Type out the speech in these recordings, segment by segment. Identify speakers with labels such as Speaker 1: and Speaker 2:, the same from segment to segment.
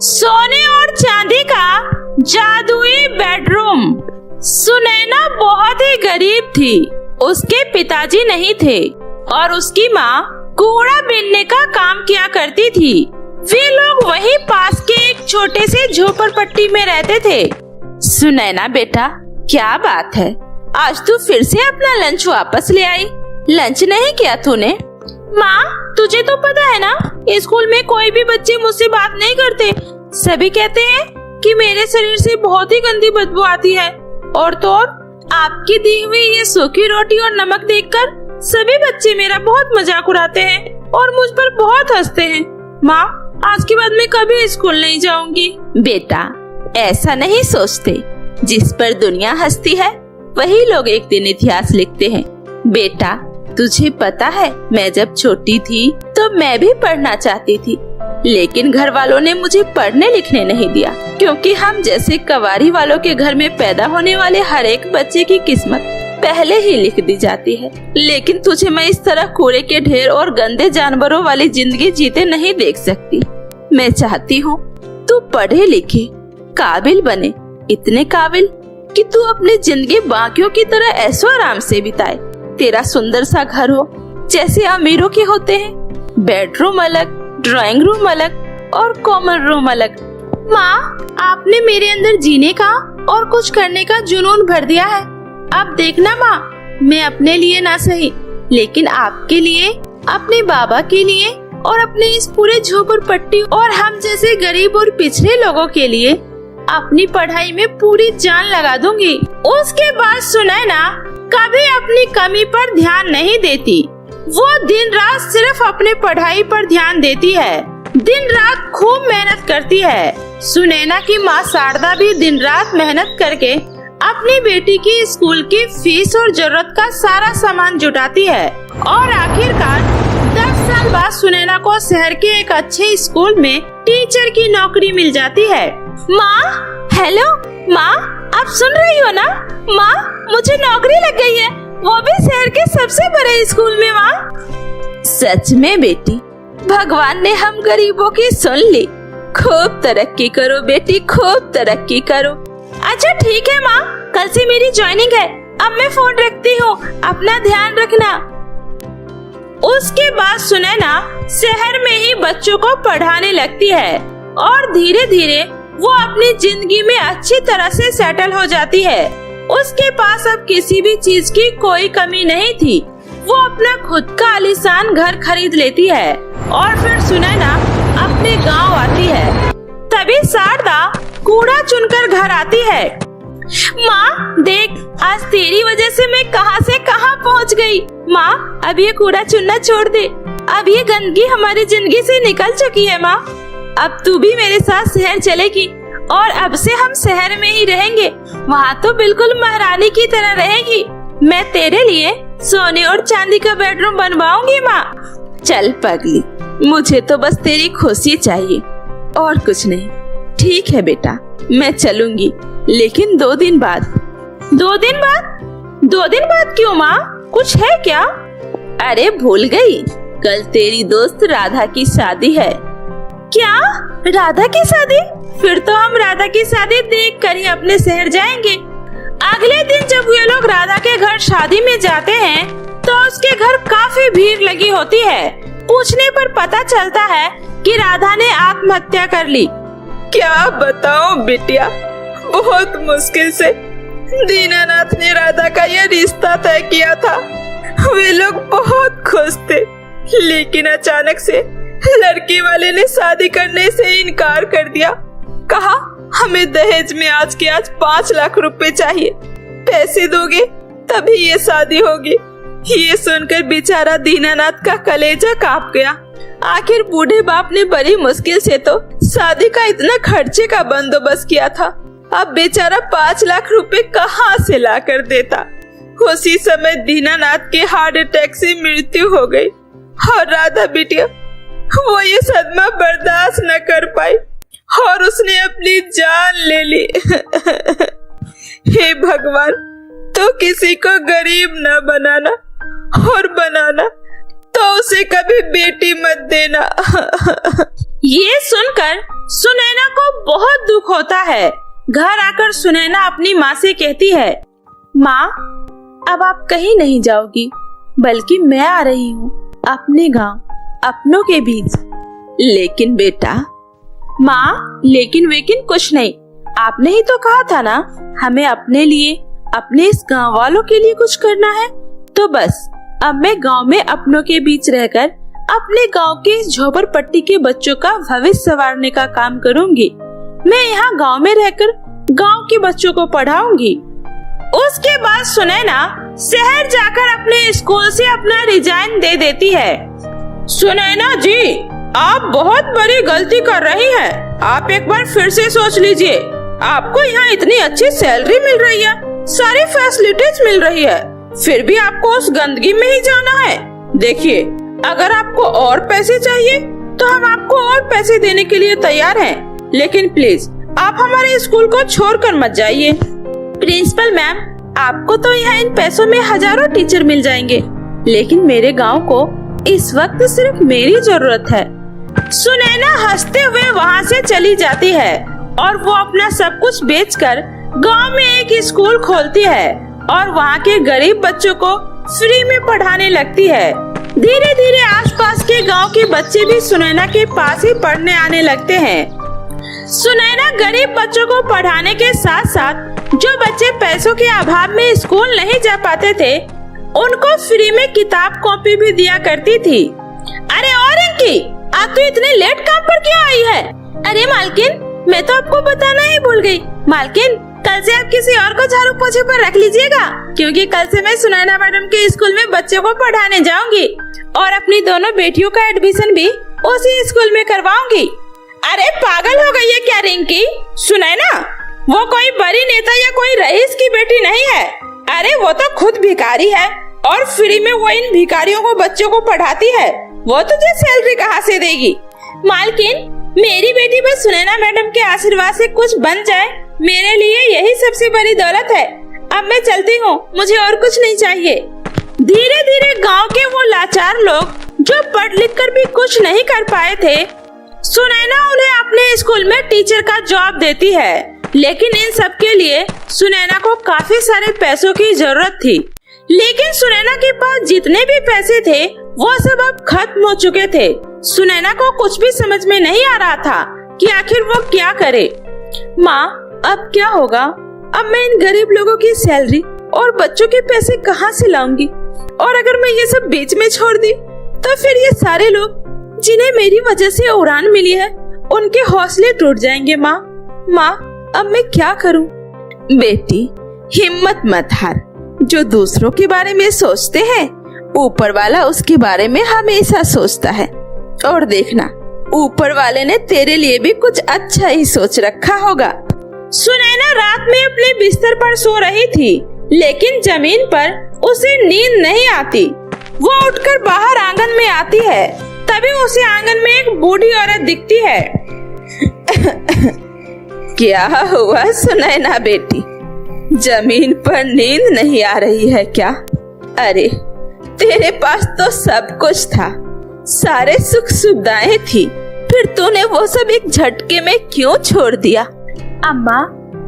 Speaker 1: सोने और चांदी का जादुई बेडरूम। सुनैना बहुत ही गरीब थी। उसके पिताजी नहीं थे और उसकी माँ कूड़ा बीनने का काम किया करती थी। वे लोग वहीं पास के एक छोटे से झोपड़पट्टी में रहते थे। सुनैना बेटा, क्या बात है, आज तू फिर से अपना लंच वापस ले आई? लंच नहीं किया तूने? माँ, तुझे तो पता है ना, स्कूल में कोई भी बच्चे मुझसे बात नहीं करते। सभी कहते हैं कि मेरे शरीर से बहुत ही गंदी बदबू आती है। और तो और आपकी दी हुई ये सूखी रोटी और नमक देखकर सभी बच्चे मेरा बहुत मजाक उड़ाते हैं और मुझ पर बहुत हंसते हैं। माँ, आज के बाद मैं कभी स्कूल नहीं जाऊंगी। बेटा, ऐसा नहीं सोचते। जिस पर दुनिया हंसती है वही लोग एक दिन इतिहास लिखते हैं। बेटा, तुझे पता है, मैं जब छोटी थी तो मैं भी पढ़ना चाहती थी, लेकिन घर वालों ने मुझे पढ़ने लिखने नहीं दिया, क्योंकि हम जैसे कवारी वालों के घर में पैदा होने वाले हर एक बच्चे की किस्मत पहले ही लिख दी जाती है। लेकिन तुझे मैं इस तरह कूड़े के ढेर और गंदे जानवरों वाली जिंदगी जीते नहीं देख सकती। मैं चाहती हूँ तू पढ़े लिखे, काबिल बने, इतने काबिल कि तू अपनी जिंदगी बाकियों की तरह ऐशो आराम से बिताए। तेरा सुंदर सा घर हो जैसे अमीरों के होते हैं, बेडरूम अलग, ड्राइंग रूम अलग और कॉमन रूम अलग। माँ, आपने मेरे अंदर जीने का और कुछ करने का जुनून भर दिया है। अब देखना माँ, मैं अपने लिए ना सही, लेकिन आपके लिए, अपने बाबा के लिए और अपने इस पूरे झोपड़पट्टी और हम जैसे गरीब और पिछड़े लोगों के लिए अपनी पढ़ाई में पूरी जान लगा दूंगी। उसके बाद सुनैना कभी अपनी कमी पर ध्यान नहीं देती। वो दिन रात सिर्फ अपने पढ़ाई पर ध्यान देती है, दिन रात खूब मेहनत करती है। सुनैना की माँ शारदा भी दिन रात मेहनत करके अपनी बेटी की स्कूल की फीस और जरूरत का सारा सामान जुटाती है और आखिरकार 10 साल बाद सुनैना को शहर के एक अच्छे स्कूल में टीचर की नौकरी मिल जाती है। माँ, हेलो माँ, आप सुन रही हो ना? माँ, मुझे नौकरी लग गई है, वो भी शहर के सबसे बड़े स्कूल में। माँ, सच में बेटी, भगवान ने हम गरीबों की सुन ली। खूब तरक्की करो बेटी, खूब तरक्की करो। अच्छा ठीक है माँ, कल से मेरी ज्वाइनिंग है। अब मैं फोन रखती हूँ, अपना ध्यान रखना। उसके बाद सुनैना शहर में ही बच्चों को पढ़ाने लगती है और धीरे धीरे वो अपनी जिंदगी में अच्छी तरह से सेटल हो जाती है। उसके पास अब किसी भी चीज की कोई कमी नहीं थी। वो अपना खुद का आलीशान घर खरीद लेती है और फिर सुनैना अपने गांव आती है। तभी शारदा कूड़ा चुनकर घर आती है। माँ देख, आज तेरी वजह से मैं कहां से कहां पहुंच गई। माँ, अब ये कूड़ा चुनना छोड़ दे, अब ये गंदगी हमारी जिंदगी से निकल चुकी है। माँ, अब तू भी मेरे साथ शहर चलेगी और अब से हम शहर में ही रहेंगे। वहाँ तो बिल्कुल महारानी की तरह रहेगी। मैं तेरे लिए सोने और चांदी का बेडरूम बनवाऊंगी। माँ, चल पगली, मुझे तो बस तेरी खुशी चाहिए और कुछ नहीं। ठीक है बेटा, मैं चलूंगी, लेकिन 2 दिन बाद। 2 दिन बाद? 2 दिन बाद क्यों माँ, कुछ है क्या? अरे भूल गई, कल तेरी दोस्त राधा की शादी है। क्या, राधा की शादी? फिर तो हम राधा की शादी देख कर ही अपने शहर जाएंगे। अगले दिन जब ये लोग राधा के घर शादी में जाते हैं तो उसके घर काफी भीड़ लगी होती है। पूछने पर पता चलता है कि राधा ने आत्महत्या कर ली।
Speaker 2: क्या बताऊं बिटिया, बहुत मुश्किल से दीनानाथ ने राधा का यह रिश्ता तय किया था। वे लोग बहुत खुश थे, लेकिन अचानक से लड़की वाले ने शादी करने से इनकार कर दिया। कहा, हमें दहेज में आज के आज 5 लाख रुपए चाहिए, पैसे दोगे तभी ये शादी होगी। ये सुनकर बेचारा दीनानाथ का कलेजा कांप गया। आखिर बूढ़े बाप ने बड़ी मुश्किल से तो शादी का इतना खर्चे का बंदोबस्त किया था, अब बेचारा 5 लाख रुपए कहाँ से ला कर देता। उसी समय दीनानाथ के हार्ट अटैक से मृत्यु हो गई और राधा बिटिया वो ये सदमा बर्दाश्त न कर पाई और उसने अपनी जान ले ली। हे भगवान, तो किसी को गरीब न बनाना और बनाना तो उसे कभी बेटी मत देना।
Speaker 1: ये सुनकर सुनकर सुनैना को बहुत दुख होता है। घर आकर सुनैना अपनी माँ से कहती है, माँ, अब आप कहीं नहीं जाओगी, बल्कि मैं आ रही हूँ अपने गांव, अपनों के बीच।
Speaker 2: लेकिन बेटा।
Speaker 1: माँ, लेकिन वेकिन कुछ नहीं। आपने ही तो कहा था ना, हमें अपने लिए, अपने इस गांव वालों के लिए कुछ करना है। तो बस अब मैं गांव में अपनों के बीच रहकर अपने गांव के झोपड़पट्टी के बच्चों का भविष्य संवारने का काम करूंगी। मैं यहाँ गांव में रहकर गांव के बच्चों को पढ़ाऊंगी। उसके बाद सुनैना शहर जाकर अपने स्कूल से अपना रिजाइन दे देती है। सुनैना जी, आप बहुत बड़ी गलती कर रही हैं। आप एक बार फिर से सोच लीजिए। आपको यहाँ इतनी अच्छी सैलरी मिल रही है, सारी फैसिलिटीज मिल रही है, फिर भी आपको उस गंदगी में ही जाना है। देखिए, अगर आपको और पैसे चाहिए तो हम आपको और पैसे देने के लिए तैयार हैं, लेकिन प्लीज आप हमारे स्कूल को छोड़कर मत जाइए। प्रिंसिपल मैम, आपको तो यहाँ इन पैसों में हजारों टीचर मिल जाएंगे, लेकिन मेरे गांव को इस वक्त सिर्फ मेरी जरूरत है। सुनैना हंसते हुए वहाँ से चली जाती है और वो अपना सब कुछ बेचकर गांव में एक स्कूल खोलती है और वहाँ के गरीब बच्चों को फ्री में पढ़ाने लगती है। धीरे धीरे आसपास के गांव के बच्चे भी सुनैना के पास ही पढ़ने आने लगते हैं। सुनैना गरीब बच्चों को पढ़ाने के साथ साथ जो बच्चे पैसों के अभाव में स्कूल नहीं जा पाते थे, उनको फ्री में किताब कॉपी भी दिया करती थी। अरे और रिंकी, आप तो इतने लेट काम पर क्यों आई है? अरे मालकिन, मैं तो आपको बताना ही भूल गई। मालकिन, कल से आप किसी और को झाड़ू पोछे पर रख लीजिएगा, क्योंकि कल से मैं सुनैना मैडम के स्कूल में बच्चों को पढ़ाने जाऊंगी और अपनी दोनों बेटियों का एडमिशन भी उसी स्कूल में करवाऊंगी। अरे पागल हो गई है क्या रिंकी? सुनैना वो कोई बड़ी नेता या कोई रईस की बेटी नहीं है। अरे वो तो खुद भिखारी है और फ्री में वो इन भिखारियों को बच्चों को पढ़ाती है। वो तुझे सैलरी कहाँ से देगी? मालकिन, मेरी बेटी बस सुनैना मैडम के आशीर्वाद से कुछ बन जाए, मेरे लिए यही सबसे बड़ी दौलत है। अब मैं चलती हूँ, मुझे और कुछ नहीं चाहिए। धीरे धीरे गांव के वो लाचार लोग जो पढ़ लिख कर भी कुछ नहीं कर पाए थे, सुनैना उन्हें अपने स्कूल में टीचर का जॉब देती है। लेकिन इन सब के लिए सुनैना को काफी सारे पैसों की जरूरत थी। लेकिन सुनैना के पास जितने भी पैसे थे वो सब अब खत्म हो चुके थे। सुनैना को कुछ भी समझ में नहीं आ रहा था कि आखिर वो क्या करे। माँ, अब क्या होगा? अब मैं इन गरीब लोगों की सैलरी और बच्चों के पैसे कहाँ से लाऊंगी? और अगर मैं ये सब बीच में छोड़ दी तो फिर ये सारे लोग जिन्हें मेरी वजह से उड़ान मिली है, उनके हौसले टूट जाएंगे। माँ, अब मैं क्या करूं?
Speaker 2: बेटी, हिम्मत मत हार। जो दूसरों के बारे में सोचते हैं, ऊपर वाला उसके बारे में हमेशा सोचता है। और देखना, ऊपर वाले ने तेरे लिए भी कुछ अच्छा ही सोच रखा होगा।
Speaker 1: सुनैना रात में अपने बिस्तर पर सो रही थी, लेकिन जमीन पर उसे नींद नहीं आती। वो उठकर बाहर आंगन में आती है, तभी उसे आंगन में एक बूढ़ी औरत दिखती है।
Speaker 2: क्या हुआ सुनैना बेटी? जमीन पर नींद नहीं आ रही है क्या? अरे तेरे पास तो सब कुछ था, सारे सुख सुविधाएं थी, फिर तूने वो सब एक झटके में क्यों छोड़ दिया?
Speaker 1: अम्मा,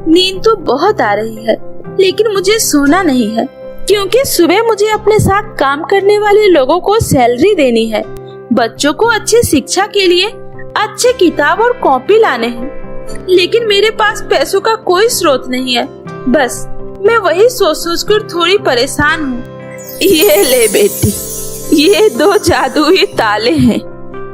Speaker 1: नींद तो बहुत आ रही है, लेकिन मुझे सोना नहीं है, क्योंकि सुबह मुझे अपने साथ काम करने वाले लोगों को सैलरी देनी है। बच्चों को अच्छी शिक्षा के लिए अच्छे किताब और कॉपी लाने हैं, लेकिन मेरे पास पैसों का कोई स्रोत नहीं है। बस मैं वही सोच सोच कर थोड़ी परेशान हूँ।
Speaker 2: ये ले बेटी, ये 2 जादुई ताले हैं।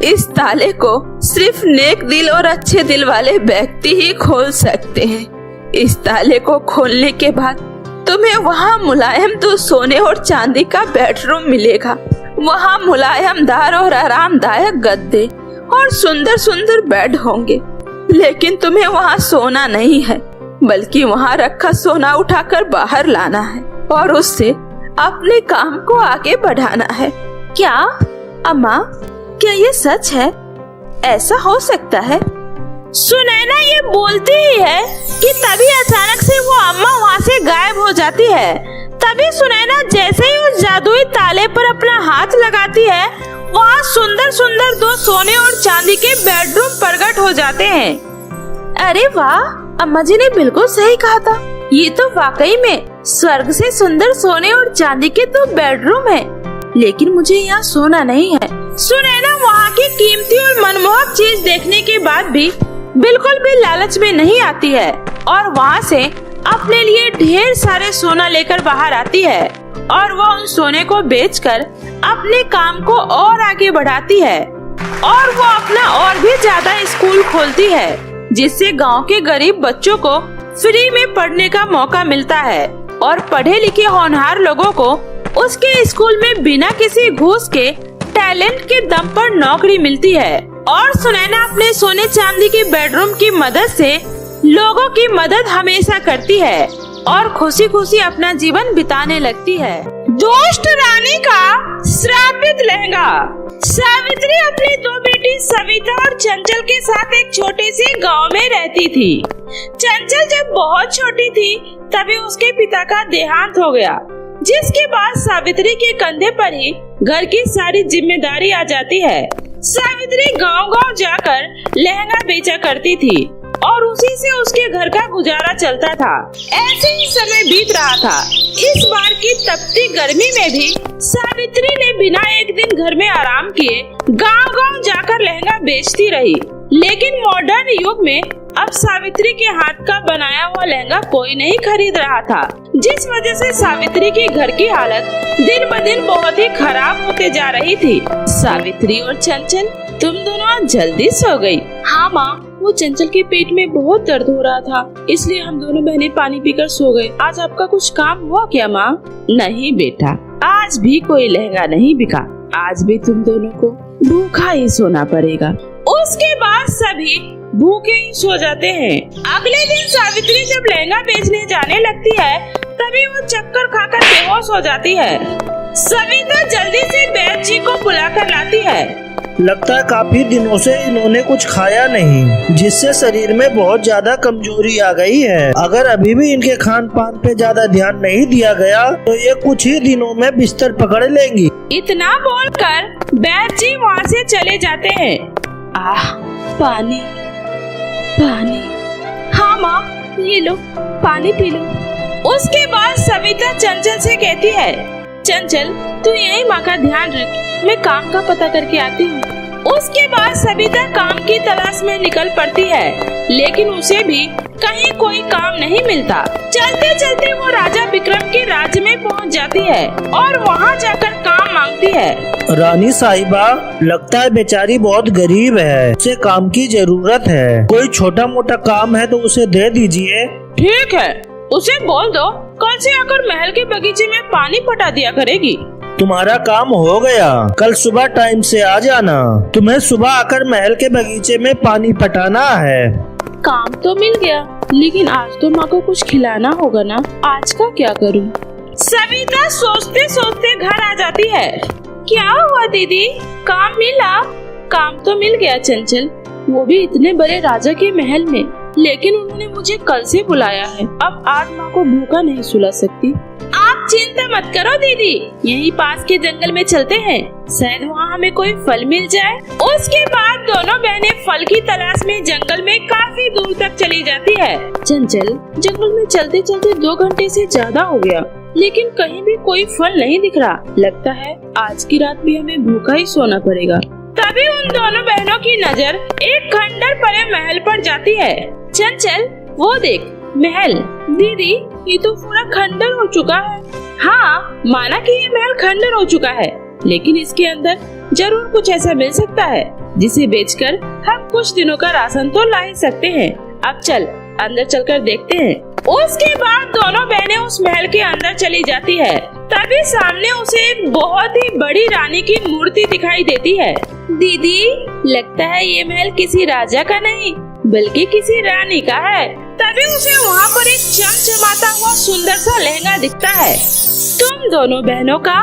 Speaker 2: इस ताले को सिर्फ नेक दिल और अच्छे दिल वाले व्यक्ति ही खोल सकते हैं। इस ताले को खोलने के बाद तुम्हें वहाँ मुलायम तो सोने और चांदी का बेडरूम मिलेगा। वहाँ मुलायमदार और आरामदायक गद्दे और सुंदर सुंदर बेड होंगे। लेकिन तुम्हें वहाँ सोना नहीं है, बल्कि वहाँ रखा सोना उठाकर बाहर लाना है और उससे अपने काम को आगे बढ़ाना है।
Speaker 1: क्या अम्मा, क्या ये सच है? ऐसा हो सकता है? सुनैना ये बोलती ही है कि तभी अचानक से वो अम्मा वहाँ से गायब हो जाती है। तभी सुनैना जैसे ही उस जादुई ताले पर अपना हाथ लगाती है, वहाँ सुंदर सुंदर 2 सोने और चांदी के बेडरूम प्रकट हो हो जाते हैं। अरे वाह, अम्मा जी ने बिल्कुल सही कहा था। ये तो वाकई में स्वर्ग से सुंदर सोने और चांदी के 2 बेडरूम है। लेकिन मुझे यहाँ सोना नहीं है। सुनैना वहाँ की कीमती और मनमोहक चीज देखने के बाद भी बिल्कुल भी लालच में नहीं आती है और वहाँ से अपने लिए ढेर सारे सोना लेकर बाहर आती है और वह उन सोने को बेचकर अपने काम को और आगे बढ़ाती है और वो अपना और भी ज्यादा स्कूल खोलती है, जिससे गांव के गरीब बच्चों को फ्री में पढ़ने का मौका मिलता है और पढ़े लिखे होनहार लोगों को उसके स्कूल में बिना किसी घूस के टैलेंट के दम पर नौकरी मिलती है। और सुनैना अपने सोने चांदी के बेडरूम की मदद से लोगों की मदद हमेशा करती है और खुशी खुशी अपना जीवन बिताने लगती है। दुष्ट रानी का श्रापित लहंगा। सावित्री अपनी 2 बेटी सविता और चंचल के साथ एक छोटे से गांव में रहती थी। चंचल जब बहुत छोटी थी तभी उसके पिता का देहांत हो गया, जिसके बाद सावित्री के कंधे पर ही घर की सारी जिम्मेदारी आ जाती है। सावित्री गांव-गांव जाकर लहंगा बेचा करती थी और उसी से उसके घर का गुजारा चलता था। ऐसे ही समय बीत रहा था। इस बार की तपती गर्मी में भी सावित्री ने बिना एक दिन घर में आराम किए गांव-गांव जाकर लहंगा बेचती रही। लेकिन मॉडर्न युग में अब सावित्री के हाथ का बनाया हुआ लहंगा कोई नहीं खरीद रहा था, जिस वजह से सावित्री के घर की हालत दिन ब दिन बहुत ही खराब होते जा रही थी। सावित्री और चंचल, तुम दोनों आज जल्दी सो गई? हाँ माँ, वो चंचल के पेट में बहुत दर्द हो रहा था, इसलिए हम दोनों बहनें पानी पीकर सो गए। आज आपका कुछ काम हुआ क्या माँ? नहीं बेटा, आज भी कोई लहंगा नहीं बिका। आज भी तुम दोनों को भूखा ही सोना पड़ेगा। उसके बाद सभी भूखे ही सो जाते हैं। अगले दिन सावित्री जब लहंगा बेचने जाने लगती है तभी वो चक्कर खाकर बेहोश हो जाती है। सविता जल्दी से वैद्य जी को बुलाकर लाती है।
Speaker 3: लगता है काफी दिनों से इन्होंने कुछ खाया नहीं, जिससे शरीर में बहुत ज्यादा कमजोरी आ गई है। अगर अभी भी इनके खान पान पे ज्यादा ध्यान नहीं दिया गया तो ये कुछ ही दिनों में बिस्तर पकड़ लेंगी।
Speaker 1: इतना बोलकर वैद्य जी वहाँ से चले जाते हैं। आह, पानी पानी। हाँ माँ, ये लो पानी पी लो। उसके बाद सविता चंचल से कहती है, चंचल तू यही माँ का ध्यान रख, मैं काम का पता करके आती हूँ। उसके बाद सविता काम की तलाश में निकल पड़ती है, लेकिन उसे भी कहीं कोई काम नहीं मिलता। चलते चलते वो राजा विक्रम के राज्य में पहुँच जाती है और वहाँ जाकर काम मांगती है।
Speaker 3: रानी साहिबा, लगता है बेचारी बहुत गरीब है, उसे काम की जरूरत है। कोई छोटा मोटा काम है तो उसे दे दीजिए।
Speaker 1: ठीक है, उसे बोल दो कल से आकर महल के बगीचे में पानी पटा दिया करेगी।
Speaker 3: तुम्हारा काम हो गया, कल सुबह टाइम से आ जाना। तुम्हें सुबह आकर महल के बगीचे में पानी पटाना है।
Speaker 1: काम तो मिल गया, लेकिन आज तो माँ को कुछ खिलाना होगा ना, आज का क्या करूँ? सविता सोचते सोचते घर आ जाती है। क्या हुआ दीदी, काम मिला? काम तो मिल गया चंचल, वो भी इतने बड़े राजा के महल में, लेकिन उन्होंने मुझे कल से बुलाया है। अब आज माँ को भूखा नहीं सुला सकती। आप चिंता मत करो दीदी, यहीं पास के जंगल में चलते हैं, शायद वहाँ हमें कोई फल मिल जाए। उसके बाद दोनों बहनें फल की तलाश में जंगल में काफी दूर तक चली जाती है। चंचल, जंगल में चलते चलते 2 घंटे से ज्यादा हो गया, लेकिन कहीं भी कोई फल नहीं दिख रहा। लगता है आज की रात भी हमें भूखा ही सोना पड़ेगा। तभी उन दोनों बहनों की नजर एक खंडर पड़े महल पर जाती है। चंचल, वो देख महल। दीदी, ये तो पूरा खंडर हो चुका है। हाँ, माना कि ये महल खंडर हो चुका है, लेकिन इसके अंदर जरूर कुछ ऐसा मिल सकता है जिसे बेचकर हम कुछ दिनों का राशन तो ला ही सकते हैं। अब चल अंदर चलकर देखते हैं। उसके बाद दोनों बहनें उस महल के अंदर चली जाती है। तभी सामने उसे एक बहुत ही बड़ी रानी की मूर्ति दिखाई देती है। दीदी, लगता है ये महल किसी राजा का नहीं बल्कि किसी रानी का है। तभी उसे वहाँ पर एक चमचमाता हुआ सुंदर सा लहंगा दिखता है। तुम दोनों बहनों का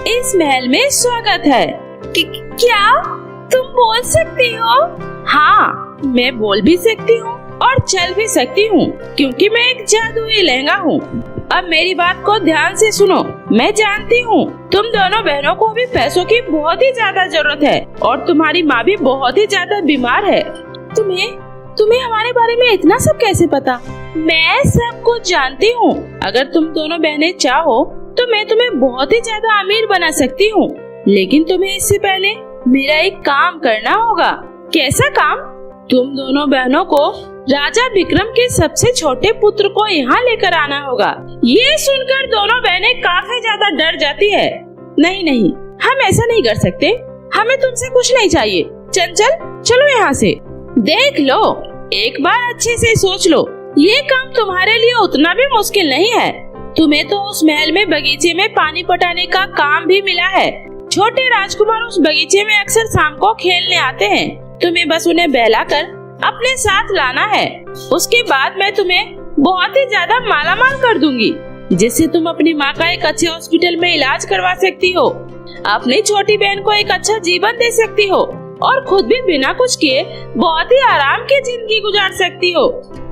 Speaker 1: इस महल में स्वागत है। क्या तुम बोल सकती हो? हाँ, मैं बोल भी सकती हूँ और चल भी सकती हूँ, क्योंकि मैं एक जादुई लहंगा हूँ। अब मेरी बात को ध्यान से सुनो। मैं जानती हूँ तुम दोनों बहनों को भी पैसों की बहुत ही ज्यादा जरूरत है और तुम्हारी माँ भी बहुत ही ज्यादा बीमार है। तुम्हें हमारे बारे में इतना सब कैसे पता? मैं सब कुछ जानती हूँ। अगर तुम दोनों बहनें चाहो तो मैं तुम्हें बहुत ही ज्यादा अमीर बना सकती हूँ, लेकिन तुम्हें इससे पहले मेरा एक काम करना होगा। कैसा काम? तुम दोनों बहनों को राजा विक्रम के सबसे छोटे पुत्र को यहाँ लेकर आना होगा। ये सुनकर दोनों बहनें काफी ज्यादा डर जाती है। नहीं, हम ऐसा नहीं कर सकते। हमें तुमसे कुछ नहीं चाहिए। चंचल, चलो यहाँ से। देख लो, एक बार अच्छे से सोच लो, ये काम तुम्हारे लिए उतना भी मुश्किल नहीं है। तुम्हें तो उस महल में बगीचे में पानी पटाने का काम भी मिला है। छोटे राजकुमार उस बगीचे में अक्सर शाम को खेलने आते हैं। तुम्हें बस उन्हें बहलाकर अपने साथ लाना है। उसके बाद मैं तुम्हें बहुत ही ज्यादा मालामाल कर दूंगी, जिससे तुम अपनी माँ का एक अच्छे हॉस्पिटल में इलाज करवा सकती हो, अपनी छोटी बहन को एक अच्छा जीवन दे सकती हो और खुद भी बिना कुछ किए बहुत ही आराम की जिंदगी गुजार सकती हो।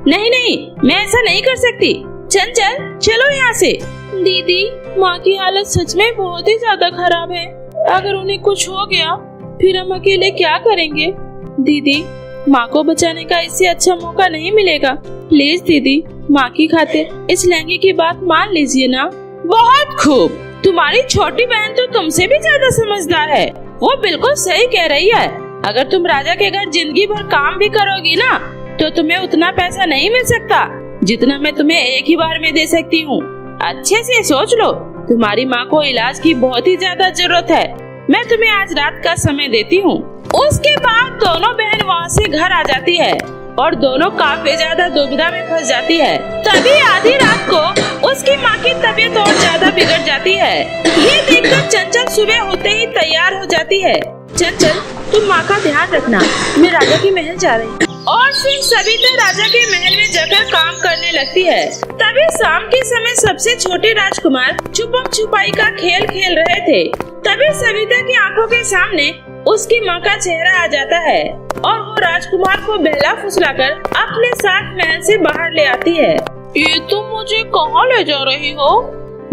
Speaker 1: नहीं, मैं ऐसा नहीं कर सकती। चंचल, चलो यहाँ से। दीदी, माँ की हालत सच में बहुत ही ज्यादा खराब है। अगर उन्हें कुछ हो गया फिर हम अकेले क्या करेंगे? दीदी, माँ को बचाने का इससे अच्छा मौका नहीं मिलेगा। प्लीज दीदी, माँ की खातिर इस लहंगे की बात मान लीजिए ना। बहुत खूब। तुम्हारी छोटी बहन तो तुमसे भी ज्यादा समझदार है। वो बिल्कुल सही कह रही है। अगर तुम राजा के घर जिंदगी भर काम भी करोगी ना, तो तुम्हें उतना पैसा नहीं मिल सकता जितना मैं तुम्हें एक ही बार में दे सकती हूँ। अच्छे से सोच लो, तुम्हारी माँ को इलाज की बहुत ही ज्यादा जरूरत है। मैं तुम्हें आज रात का समय देती हूँ। उसके बाद दोनों बहन वहाँ से घर आ जाती है और दोनों काफी ज्यादा दुविधा में फंस जाती है। तभी आधी रात को उसकी माँ की तबीयत और ज्यादा बिगड़ जाती है। ये देखकर चंचल सुबह होते ही तैयार हो जाती है। चंचल, तुम माँ का ध्यान रखना, मैं राजा के महल जा रही हूँ। और फिर सविता राजा के महल में जाकर काम करने लगती है। तभी शाम के समय सबसे छोटे राजकुमार छुपम छुपाई का खेल खेल रहे थे। तभी सविता की आंखों के सामने उसकी माँ का चेहरा आ जाता है और वो राजकुमार को बहला फुसलाकर अपने साथ महल से बाहर ले आती है। ये तुम मुझे कहाँ ले जा रही हो?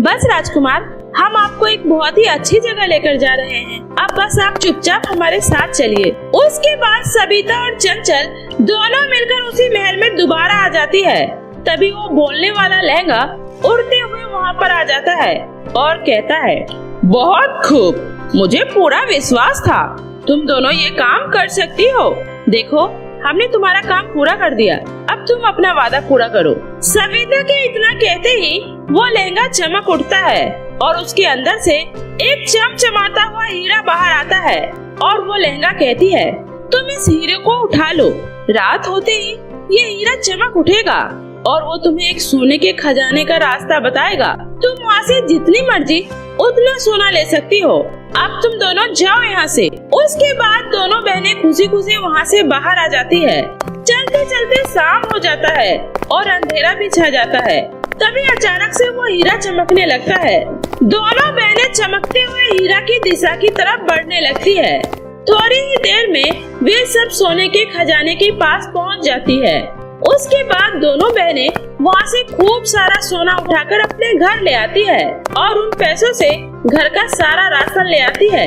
Speaker 1: बस राजकुमार, हम आपको एक बहुत ही अच्छी जगह लेकर जा रहे हैं। अब बस आप चुपचाप हमारे साथ चलिए। उसके बाद सविता और चंचल दोनों मिलकर उसी महल में दोबारा आ जाती है। तभी वो बोलने वाला लहंगा उड़ते हुए वहाँ पर आ जाता है और कहता है, बहुत खूब, मुझे पूरा विश्वास था तुम दोनों ये काम कर सकती हो। देखो, हमने तुम्हारा काम पूरा कर दिया। अब तुम अपना वादा पूरा करो। सविता के इतना कहते ही वो लहंगा चमक उठता है और उसके अंदर से एक चमचमाता हुआ हीरा बाहर आता है और वो लहंगा कहती है, तुम इस हीरे को उठा लो। रात होते ही ये हीरा चमक उठेगा और वो तुम्हें एक सोने के खजाने का रास्ता बताएगा। तुम वहाँ से जितनी मर्जी उतना सोना ले सकती हो। अब तुम दोनों जाओ यहाँ से। उसके बाद दोनों बहनें खुशी खुशी वहाँ से बाहर आ जाती है। चलते चलते शाम हो जाता है और अंधेरा भी छा जाता है। तभी अचानक से वो हीरा चमकने लगता है। दोनों बहनें चमकते हुए हीरा की दिशा की तरफ बढ़ने लगती है। थोड़ी ही देर में वे सब सोने के खजाने के पास पहुँच जाती है। उसके बाद दोनों बहनें वहाँ से खूब सारा सोना उठाकर अपने घर ले आती है और उन पैसों से घर का सारा राशन ले आती है।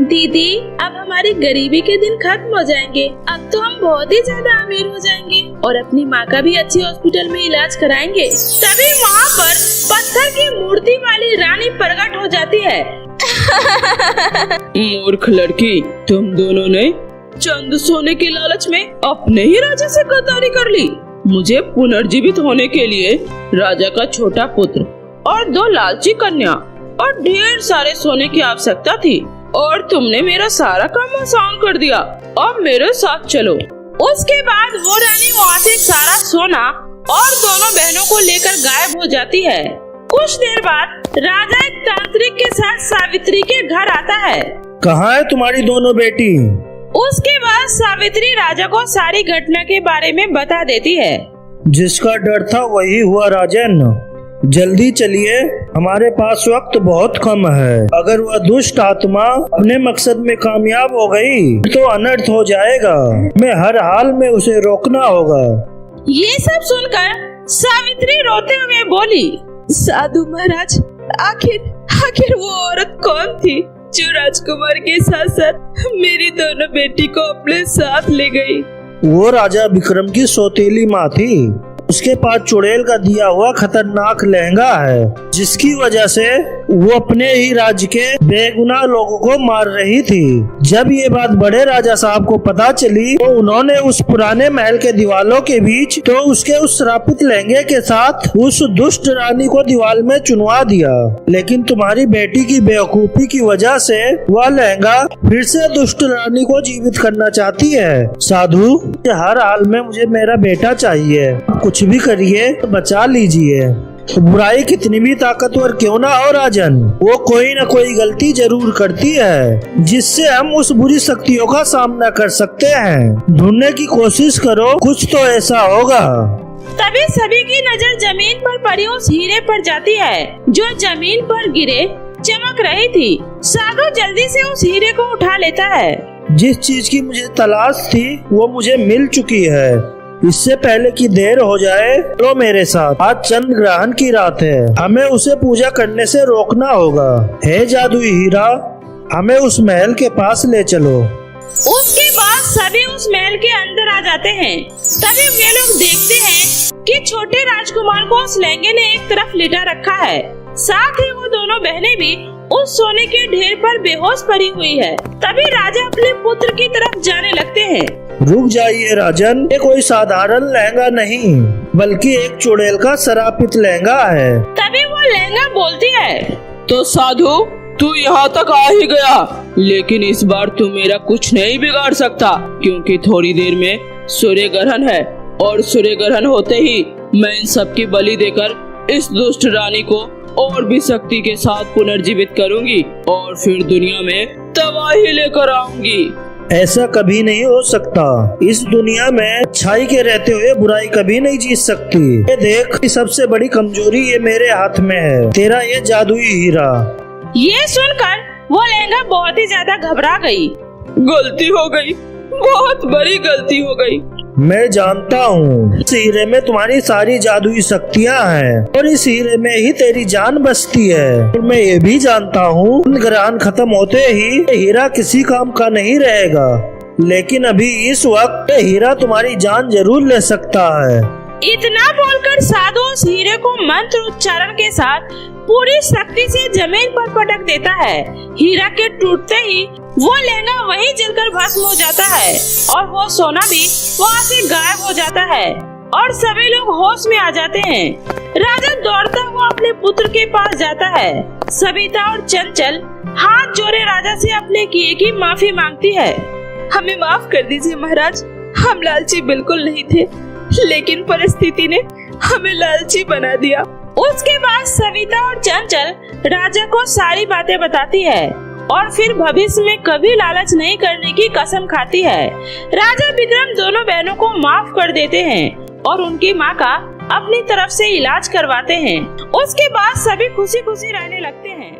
Speaker 1: दीदी, अब हमारी गरीबी के दिन खत्म हो जाएंगे। अब तो हम बहुत ही ज्यादा अमीर हो जाएंगे और अपनी माँ का भी अच्छे हॉस्पिटल में इलाज कराएंगे। तभी वहाँ पर पत्थर की मूर्ति वाली रानी प्रकट हो जाती है।
Speaker 2: मूर्ख लड़की, तुम दोनों ने चंद सोने के लालच में अपने ही राजा से गद्दारी कर ली। मुझे पुनर्जीवित होने के लिए राजा का छोटा पुत्र और 2 लालची कन्या और ढेर सारे सोने की आवश्यकता थी और तुमने मेरा सारा काम आसान कर दिया। अब मेरे साथ चलो। उसके बाद वो रानी वहाँ से सारा सोना और दोनों बहनों को लेकर गायब हो जाती है। कुछ देर बाद राजा एक तांत्रिक के साथ सावित्री के घर आता है।
Speaker 3: कहाँ है तुम्हारी दोनों बेटी?
Speaker 1: उसके बाद सावित्री राजा को सारी घटना के बारे में बता देती है।
Speaker 3: जिसका डर था वही हुआ राजन। जल्दी चलिए, हमारे पास वक्त बहुत कम है। अगर वह दुष्ट आत्मा अपने मकसद में कामयाब हो गई तो अनर्थ हो जाएगा। मैं हर हाल में उसे रोकना होगा।
Speaker 1: ये सब सुनकर सावित्री रोते हुए बोली,
Speaker 2: साधु महाराज, आखिर वो औरत कौन थी जो राजकुमार के साथ साथ मेरी दोनों बेटी को अपने साथ ले गई?
Speaker 3: वो राजा विक्रम की सौतेली माँ थी। उसके पास चुड़ैल का दिया हुआ खतरनाक लहंगा है, जिसकी वजह से वो अपने ही राज्य के बेगुनाह लोगों को मार रही थी। जब ये बात बड़े राजा साहब को पता चली तो उन्होंने उस पुराने महल के दीवारों के बीच तो उसके उस श्रापित लहंगे के साथ उस दुष्ट रानी को दीवार में चुनवा दिया। लेकिन तुम्हारी बेटी की बेवकूफी की वजह से वह लहंगा फिर से दुष्ट रानी को जीवित करना चाहती है। साधु, हर हाल में मुझे मेरा बेटा चाहिए, कुछ भी करिए तो बचा लीजिए। बुराई कितनी भी ताकतवर क्यों ना हो राजन, वो कोई न कोई गलती जरूर करती है जिससे हम उस बुरी शक्तियों का सामना कर सकते हैं। ढूंढने की कोशिश करो, कुछ तो ऐसा होगा।
Speaker 1: तभी सभी की नजर जमीन पर पड़ी उस हीरे पर जाती है जो जमीन पर गिरे चमक रही थी। साधु जल्दी से उस हीरे को उठा लेता है।
Speaker 3: जिस चीज की मुझे तलाश थी वो मुझे मिल चुकी है। इससे पहले कि देर हो जाए तो मेरे साथ। आज चंद्र ग्रहण की रात है, हमें उसे पूजा करने से रोकना होगा। हे जादुई हीरा, हमें उस महल के पास ले चलो।
Speaker 1: उसके बाद सभी उस महल के अंदर आ जाते हैं। तभी वे लोग देखते हैं कि छोटे राजकुमार को उस लहंगे ने एक तरफ लिटा रखा है। साथ ही वो दोनों बहनें भी उस सोने के ढेर पर बेहोश पड़ी हुई है। तभी राजा अपने पुत्र की तरफ जाने लगते हैं।
Speaker 3: रुक जाइए राजन, ये कोई साधारण लहंगा नहीं बल्कि एक चुड़ैल का शरापित लहंगा है।
Speaker 1: तभी वो लहंगा बोलती है,
Speaker 2: तो साधु, तू यहाँ तक आ ही गया, लेकिन इस बार तू मेरा कुछ नहीं बिगाड़ सकता, क्योंकि थोड़ी देर में सूर्य ग्रहण है और सूर्य ग्रहण होते ही मैं इन सब की बलि देकर इस दुष्ट रानी को और भी शक्ति के साथ पुनर्जीवित करूंगी और फिर दुनिया में तबाही लेकर आऊंगी।
Speaker 3: ऐसा कभी नहीं हो सकता। इस दुनिया में अच्छाई के रहते हुए बुराई कभी नहीं जीत सकती। ये देख, सबसे बड़ी कमजोरी ये मेरे हाथ में है, तेरा ये जादुई हीरा।
Speaker 1: ये सुनकर वो लहंगा बहुत ही ज्यादा घबरा गई।
Speaker 2: गलती हो गई, बहुत बड़ी गलती हो गई।
Speaker 3: मैं जानता हूँ इस हीरे में तुम्हारी सारी जादुई शक्तियाँ हैं और इस हीरे में ही तेरी जान बसती है। और मैं ये भी जानता हूँ ग्रहण खत्म होते ही हीरा किसी काम का नहीं रहेगा, लेकिन अभी इस वक्त हीरा तुम्हारी जान जरूर ले सकता है।
Speaker 1: इतना बोलकर साधु उस हीरे को मंत्र उच्चारण के साथ पूरी शक्ति से जमीन पर पटक देता है। हीरा के टूटते ही वो लहंगा वहीं जलकर भस्म हो जाता है और वो सोना भी वहाँ से गायब हो जाता है और सभी लोग होश में आ जाते हैं। राजा दौड़ता हुआ अपने पुत्र के पास जाता है। सविता और चंचल हाथ जोड़े राजा से अपने किए की माफी मांगती है।
Speaker 2: हमें माफ कर दीजिए महाराज, हम लालची बिल्कुल नहीं थे, लेकिन परिस्थिति ने हमें लालची बना दिया।
Speaker 1: उसके बाद सविता और चंचल राजा को सारी बातें बताती है और फिर भविष्य में कभी लालच नहीं करने की कसम खाती है। राजा विक्रम दोनों बहनों को माफ कर देते हैं और उनकी माँ का अपनी तरफ से इलाज करवाते हैं। उसके बाद सभी खुशी खुशी रहने लगते हैं।